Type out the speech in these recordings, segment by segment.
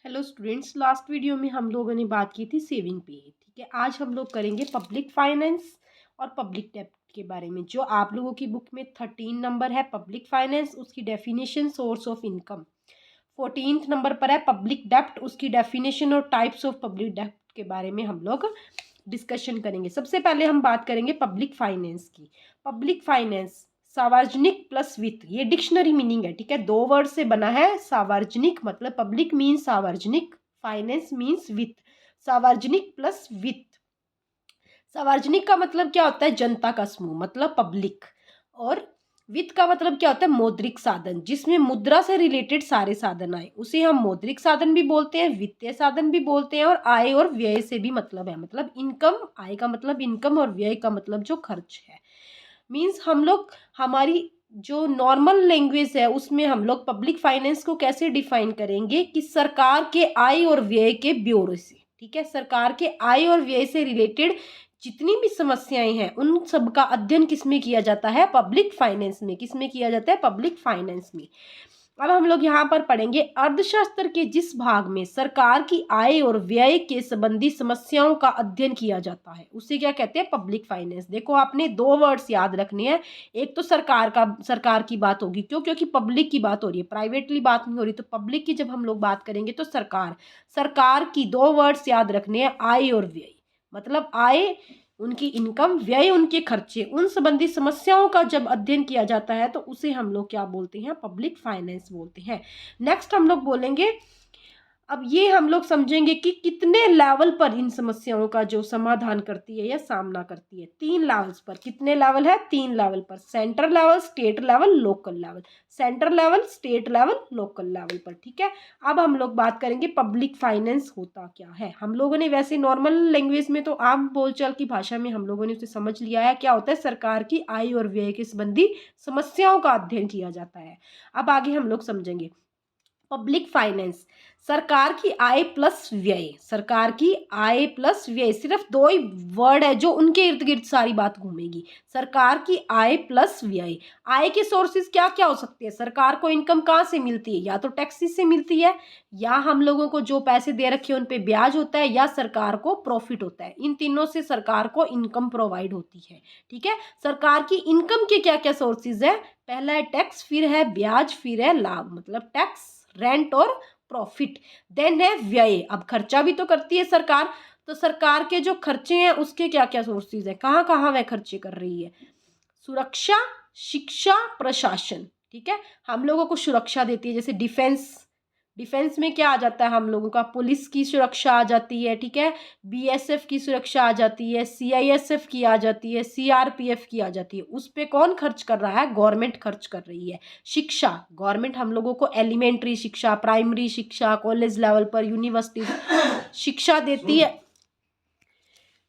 Hello students, last video में हम लोगों ने बात की थी सेविंग पे। ठीक है, आज हम लोग करेंगे पब्लिक फाइनेंस और पब्लिक डेब्ट के बारे में। जो आप लोगों की बुक में 13 नंबर है पब्लिक फाइनेंस, उसकी definition, source of income. 14th number पर है पब्लिक डेब्ट, उसकी डेफिनेशन और टाइप्स ऑफ पब्लिक डेब्ट के बारे में हम लोग डिस्कशन करेंगे। सबसे पहले हम बात करेंगे पब्लिक फाइनेंस की। पब्लिक फाइनेंस सार्वजनिक प्लस वित्त, ये डिक्शनरी मीनिंग है। ठीक है, दो वर्ड से बना है। सार्वजनिक मतलब पब्लिक मीन्स सार्वजनिक, फाइनेंस मीन्स वित्त। सार्वजनिक प्लस वित्त। सार्वजनिक का मतलब क्या होता है? जनता का समूह, मतलब पब्लिक। और वित्त का मतलब क्या होता है? मौद्रिक साधन, जिसमें मुद्रा से रिलेटेड सारे साधन आए, उसे हम मौद्रिक साधन भी बोलते हैं, वित्तीय साधन भी बोलते हैं। और आय और व्यय से भी मतलब है, मतलब इनकम। आय का मतलब इनकम और व्यय का मतलब जो खर्च है। मीन्स हम लोग, हमारी जो नॉर्मल लैंग्वेज है उसमें हम लोग पब्लिक फाइनेंस को कैसे डिफाइन करेंगे कि सरकार के आय और व्यय के ब्यौरे से। ठीक है, सरकार के आय और व्यय से रिलेटेड जितनी भी समस्याएं हैं उन सब का अध्ययन किसमें किया जाता है? पब्लिक फाइनेंस में। किसमें किया जाता है? पब्लिक फाइनेंस में। अब हम लोग यहाँ पर पढ़ेंगे अर्थशास्त्र के जिस भाग में सरकार की आय और व्यय के संबंधी समस्याओं का अध्ययन किया जाता है उसे क्या कहते हैं? Public finance. देखो, आपने दो वर्ड्स याद रखने हैं। एक तो सरकार की बात होगी, क्यों? क्योंकि पब्लिक की बात हो रही है, प्राइवेटली बात नहीं हो रही। तो पब्लिक की जब हम लोग बात करेंगे तो सरकार की दो वर्ड्स याद रखने हैं, आय और व्यय। मतलब आय उनकी इनकम, व्यय उनके खर्चे, उन संबंधी समस्याओं का जब अध्ययन किया जाता है तो उसे हम लोग क्या बोलते हैं? पब्लिक फाइनेंस बोलते हैं। नेक्स्ट हम लोग बोलेंगे, अब ये हम लोग समझेंगे कि कितने लेवल पर इन समस्याओं का जो समाधान करती है या सामना करती है। 3 लेवल्स पर। कितने लेवल है? 3 लेवल पर। Centre level, state level, local level. Centre level, state level, local level पर। ठीक है, अब हम लोग बात करेंगे पब्लिक फाइनेंस होता क्या है। हम लोगों ने वैसे नॉर्मल लैंग्वेज में तो आम बोलचाल की भाषा में हम लोगों ने उसे समझ लिया है। क्या होता है? सरकार की आय और व्यय के संबंधी समस्याओं का अध्ययन किया जाता है। अब आगे हम लोग समझेंगे पब्लिक फाइनेंस। सरकार की आय प्लस व्यय। सरकार की आय प्लस व्यय, सिर्फ दो ही वर्ड है जो उनके इर्द गिर्द सारी बात घूमेगी। सरकार की आय प्लस व्यय। आय के सोर्सेज क्या क्या हो सकते हैं? सरकार को इनकम कहाँ से मिलती है? या तो टैक्सेस से मिलती है, या हम लोगों को जो पैसे दे रखे हैं उन पे ब्याज होता है, या सरकार को प्रॉफिट होता है। इन तीनों से सरकार को इनकम प्रोवाइड होती है। ठीक है, सरकार की इनकम के क्या क्या सोर्सेज है? पहला है टैक्स, फिर है ब्याज, फिर है लाभ। मतलब टैक्स, रेंट और प्रॉफिट। देन है व्यय। अब खर्चा भी तो करती है सरकार, तो सरकार के जो खर्चे हैं उसके क्या क्या सोर्सेज है? कहाँ कहाँ वह खर्चे कर रही है? सुरक्षा, शिक्षा, प्रशासन। ठीक है, हम लोगों को सुरक्षा देती है, जैसे डिफेंस। डिफेंस में क्या आ जाता है हम लोगों का? पुलिस की सुरक्षा आ जाती है। ठीक है, बीएसएफ की सुरक्षा आ जाती है, सीआईएसएफ की आ जाती है, सीआरपीएफ की आ जाती है। उस पे कौन खर्च कर रहा है? गवर्नमेंट खर्च कर रही है। शिक्षा, गवर्नमेंट हम लोगों को एलिमेंट्री शिक्षा, प्राइमरी शिक्षा, कॉलेज लेवल पर, यूनिवर्सिटी शिक्षा देती है।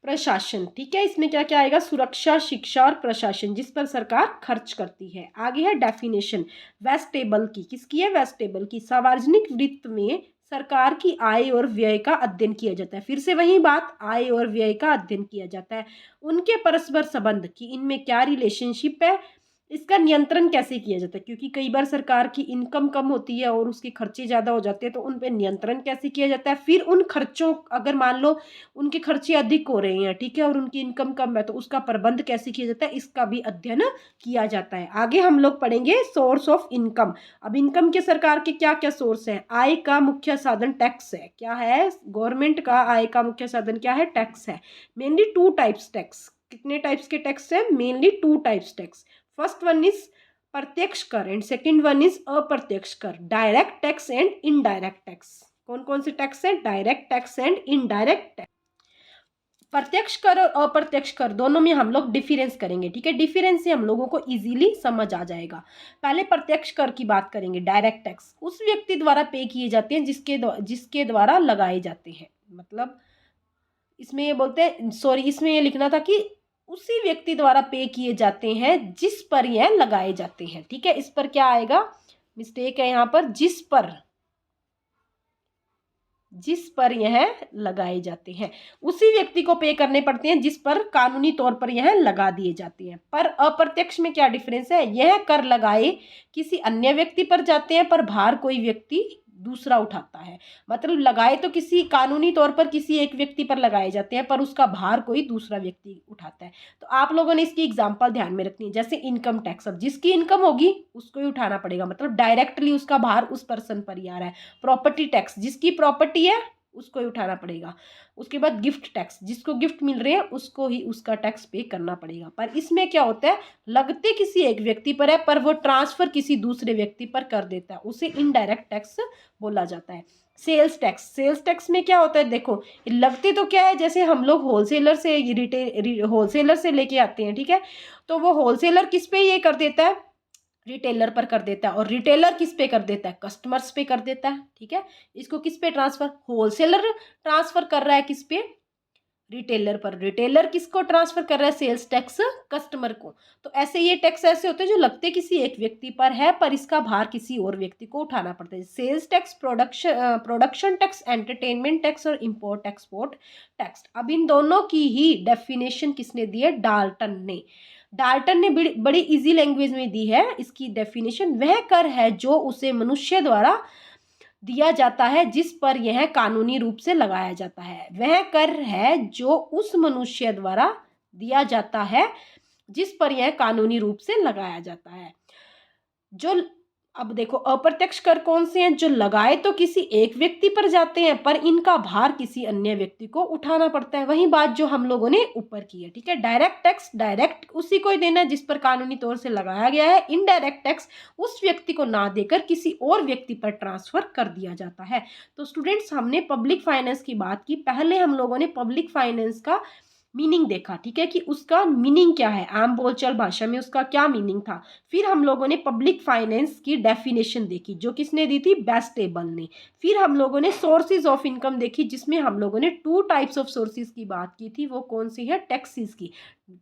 प्रशासन, ठीक है, इसमें क्या क्या आएगा? सुरक्षा, शिक्षा और प्रशासन, जिस पर सरकार खर्च करती है। आगे है डेफिनेशन वेस्टेबल की। किसकी है? वेस्टेबल की। सार्वजनिक वित्त में सरकार की आय और व्यय का अध्ययन किया जाता है। फिर से वही बात, आय और व्यय का अध्ययन किया जाता है। उनके परस्पर संबंध की, इनमें क्या रिलेशनशिप है, इसका नियंत्रण कैसे किया जाता है, क्योंकि कई बार सरकार की इनकम कम होती है और उसके खर्चे ज़्यादा हो जाते हैं, तो उन पे नियंत्रण कैसे किया जाता है। फिर उन खर्चों, अगर मान लो उनके खर्चे अधिक हो रहे हैं, ठीक है, और उनकी इनकम कम है, तो उसका प्रबंध कैसे किया जाता है, इसका भी अध्ययन किया जाता है। आगे हम लोग पढ़ेंगे सोर्स ऑफ इनकम। अब इनकम के सरकार के क्या क्या सोर्स हैं? आय का मुख्य साधन टैक्स है। क्या है? गवर्नमेंट का आय का मुख्य साधन क्या है? टैक्स है। Mainly 2 types tax. कितने टाइप्स के टैक्स है? Mainly 2 types tax. First one is प्रत्यक्ष कर एंड सेकंड वन इज अप्रत्यक्ष कर, direct tax and indirect tax. कौन कौन से टैक्स है? Direct tax and indirect tax. प्रत्यक्ष कर और अप्रत्यक्ष कर दोनों में हम लोग डिफरेंस करेंगे। ठीक है, डिफरेंस से हम लोगों को इजीली समझ आ जाएगा। पहले प्रत्यक्ष कर की बात करेंगे। डायरेक्ट टैक्स उस व्यक्ति द्वारा पे किए जाते हैं जिसके द्वारा लगाए जाते हैं। मतलब इसमें ये बोलते हैं, सॉरी, इसमें ये लिखना था कि उसी व्यक्ति द्वारा पे किए जाते हैं जिस पर यह लगाए जाते हैं। ठीक है, इस पर क्या आएगा? मिस्टेक है यहाँ पर, जिस पर यह लगाए जाते हैं। उसी व्यक्ति को पे करने पड़ते हैं जिस पर कानूनी तौर पर यह लगा दिए जाते हैं। पर अप्रत्यक्ष में क्या डिफरेंस है? यह कर लगाए किसी अन्य व्यक्ति पर जाते हैं, पर भार कोई व्यक्ति दूसरा उठाता है। मतलब लगाए तो किसी कानूनी तौर पर किसी एक व्यक्ति पर लगाए जाते हैं, पर उसका भार कोई दूसरा व्यक्ति उठाता है। तो आप लोगों ने इसकी एग्जाम्पल ध्यान में रखनी है। जैसे इनकम टैक्स, अब जिसकी इनकम होगी उसको ही उठाना पड़ेगा, मतलब डायरेक्टली उसका भार उस पर्सन पर ही आ रहा है। प्रॉपर्टी टैक्स, जिसकी प्रॉपर्टी है उसको ही उठाना पड़ेगा। उसके बाद गिफ्ट टैक्स, जिसको गिफ्ट मिल रहे हैं उसको ही उसका टैक्स पे करना पड़ेगा। पर इसमें क्या होता है, लगते किसी एक व्यक्ति पर है पर वो ट्रांसफर किसी दूसरे व्यक्ति पर कर देता है, उसे इनडायरेक्ट टैक्स बोला जाता है। सेल्स टैक्स, सेल्स टैक्स में क्या होता है, देखो लगते तो क्या है, जैसे हम लोग होलसेलर से लेके आते हैं, ठीक है, तो वो होलसेलर किस पे ये कर देता है, रिटेलर पर कर देता है, और रिटेलर किस पे कर देता है, कस्टमर्स पे कर देता है, ठीक है। इसको किस पे ट्रांसफर, होलसेलर ट्रांसफर कर रहा है किस पे, रिटेलर पर। रिटेलर किसको ट्रांसफर कर रहा है, सेल्स टैक्स कस्टमर को। तो ऐसे ये टैक्स ऐसे होते हैं जो लगते किसी एक व्यक्ति पर है पर इसका भार किसी और व्यक्ति को उठाना पड़ता है। Sales tax, production tax, entertainment tax और इंपोर्ट एक्सपोर्ट टैक्स। अब इन दोनों की ही डेफिनेशन किसने दी है, डाल्टन ने। डाल्टन ने बड़ी इजी लैंग्वेज में दी है इसकी डेफिनेशन। वह कर है जो उसे मनुष्य द्वारा दिया जाता है जिस पर यह कानूनी रूप से लगाया जाता है। वह कर है जो उस मनुष्य द्वारा दिया जाता है जिस पर यह कानूनी रूप से लगाया जाता है। जो अब देखो अप्रत्यक्ष कर कौन से हैं, जो लगाए तो किसी एक व्यक्ति पर जाते हैं पर इनका भार किसी अन्य व्यक्ति को उठाना पड़ता है। वही बात जो हम लोगों ने ऊपर की है, ठीक है। डायरेक्ट टैक्स डायरेक्ट उसी को ही देना है जिस पर कानूनी तौर से लगाया गया है। इनडायरेक्ट टैक्स उस व्यक्ति को ना देकर किसी और व्यक्ति पर ट्रांसफर कर दिया जाता है। तो स्टूडेंट्स, हमने पब्लिक फाइनेंस की बात की। पहले हम लोगों ने पब्लिक फाइनेंस का मीनिंग देखा, ठीक है, कि उसका मीनिंग क्या है, आम बोलचाल भाषा में उसका क्या मीनिंग था। फिर हम लोगों ने पब्लिक फाइनेंस की डेफिनेशन देखी जो किसने दी थी, बेस्टेबल ने। फिर हम लोगों ने सोर्सेज ऑफ इनकम देखी जिसमें हम लोगों ने 2 टाइप्स ऑफ सोर्सेज की बात की थी। वो कौन सी है, टैक्सेस की।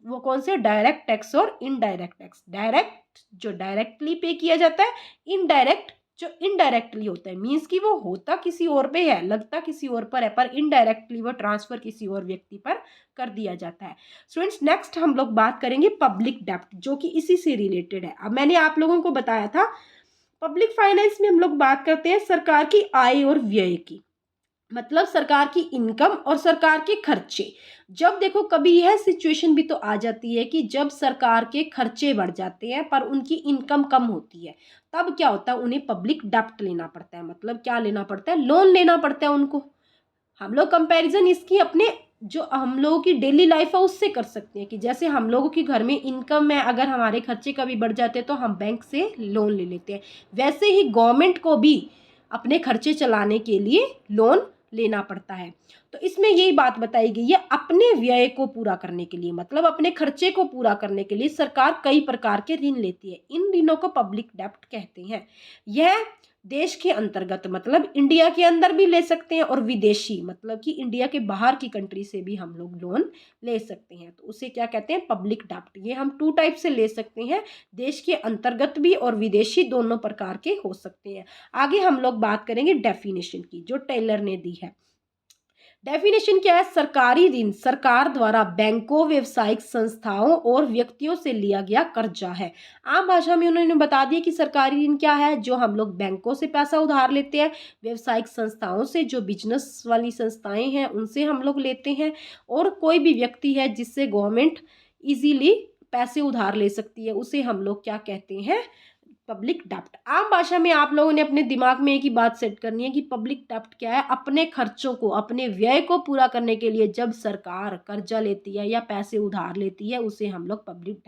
वो कौन से, डायरेक्ट टैक्स और इनडायरेक्ट टैक्स। डायरेक्ट जो डायरेक्टली पे किया जाता है, इनडायरेक्ट जो इनडायरेक्टली होता है, मीन्स कि वो होता किसी और पे है, लगता किसी और पर है, पर इनडायरेक्टली वो ट्रांसफर किसी और व्यक्ति पर कर दिया जाता है। स्टूडेंट्स, नेक्स्ट हम लोग बात करेंगे पब्लिक डेब्ट, जो कि इसी से रिलेटेड है। अब मैंने आप लोगों को बताया था पब्लिक फाइनेंस में हम लोग बात करते हैं सरकार की आय और व्यय की, मतलब सरकार की इनकम और सरकार के खर्चे। जब देखो कभी यह सिचुएशन भी तो आ जाती है कि जब सरकार के खर्चे बढ़ जाते हैं पर उनकी इनकम कम होती है, तब क्या होता है, उन्हें पब्लिक डेब्ट लेना पड़ता है। मतलब क्या लेना पड़ता है, लोन लेना पड़ता है उनको। हम लोग कंपैरिजन इसकी अपने जो हम लोगों की डेली लाइफ है उससे कर सकते हैं कि जैसे हम लोगों के घर में इनकम में अगर हमारे खर्चे कभी बढ़ जाते हैं तो हम बैंक से लोन ले लेते हैं, वैसे ही गवर्नमेंट को भी अपने खर्चे चलाने के लिए लोन लेना पड़ता है। तो इसमें यही बात बताई गई है, अपने व्यय को पूरा करने के लिए, मतलब अपने खर्चे को पूरा करने के लिए सरकार कई प्रकार के ऋण लेती है। इन ऋणों को पब्लिक डेब्ट कहते हैं। यह देश के अंतर्गत मतलब इंडिया के अंदर भी ले सकते हैं और विदेशी मतलब कि इंडिया के बाहर की कंट्री से भी हम लोग लोन ले सकते हैं। तो उसे क्या कहते हैं, पब्लिक डेब्ट। ये हम 2 टाइप से ले सकते हैं, देश के अंतर्गत भी और विदेशी, दोनों प्रकार के हो सकते हैं। आगे हम लोग बात करेंगे डेफिनेशन की जो टेलर ने दी है। डेफिनेशन क्या है, सरकारी ऋण सरकार द्वारा बैंकों, व्यवसायिक संस्थाओं और व्यक्तियों से लिया गया कर्जा है। आम भाषा में उन्होंने बता दिया कि सरकारी ऋण क्या है, जो हम लोग बैंकों से पैसा उधार लेते हैं, व्यवसायिक संस्थाओं से, जो बिजनेस वाली संस्थाएं हैं उनसे हम लोग लेते हैं, और कोई भी व्यक्ति है जिससे गवर्नमेंट इजीली पैसे उधार ले सकती है, उसे हम लोग क्या कहते हैं, पब्लिक डेब्ट। आम भाषा में आप लोगों ने अपने दिमाग में एक ही बात सेट करनी है कि पब्लिक डेब्ट क्या है, अपने खर्चों को, अपने व्यय को पूरा करने के लिए जब सरकार कर्जा लेती है या पैसे उधार लेती है उसे हम लोग पब्लिक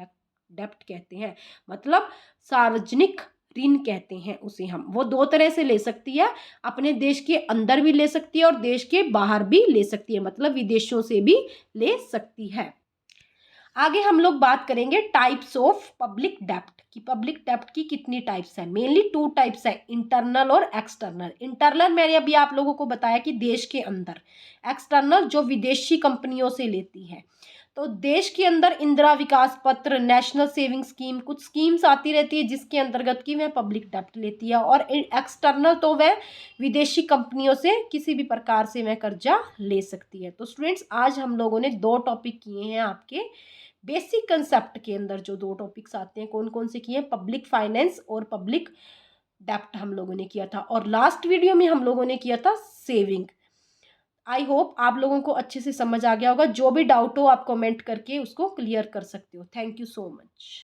डेब्ट कहते हैं। मतलब सार्वजनिक ऋण कहते हैं उसे हम। वो 2 तरह से ले सकती है, अपने देश के अंदर भी ले सकती है और देश के बाहर भी ले सकती है, मतलब विदेशों से भी ले सकती है। आगे हम लोग बात करेंगे टाइप्स ऑफ पब्लिक डेब्ट की। पब्लिक डेब्ट की कितनी टाइप्स है, मेनली 2 टाइप्स है, इंटरनल और एक्सटर्नल। इंटरनल मैंने अभी आप लोगों को बताया कि देश के अंदर, एक्सटर्नल जो विदेशी कंपनियों से लेती है। तो देश के अंदर इंदिरा विकास पत्र, नेशनल सेविंग स्कीम, कुछ स्कीम्स आती रहती है जिसके अंतर्गत की वह पब्लिक डेब्ट लेती है। और एक्सटर्नल तो वह विदेशी कंपनियों से किसी भी प्रकार से वह कर्जा ले सकती है। तो स्टूडेंट्स, आज हम लोगों ने 2 टॉपिक किए हैं आपके बेसिक कंसेप्ट के अंदर। जो 2 टॉपिक्स आते हैं कौन कौन से किए हैं, पब्लिक फाइनेंस और पब्लिक डेप्ट हम लोगों ने किया था, और लास्ट वीडियो में हम लोगों ने किया था सेविंग। आई होप आप लोगों को अच्छे से समझ आ गया होगा। जो भी डाउट हो आप कमेंट करके उसको क्लियर कर सकते हो। Thank you so much.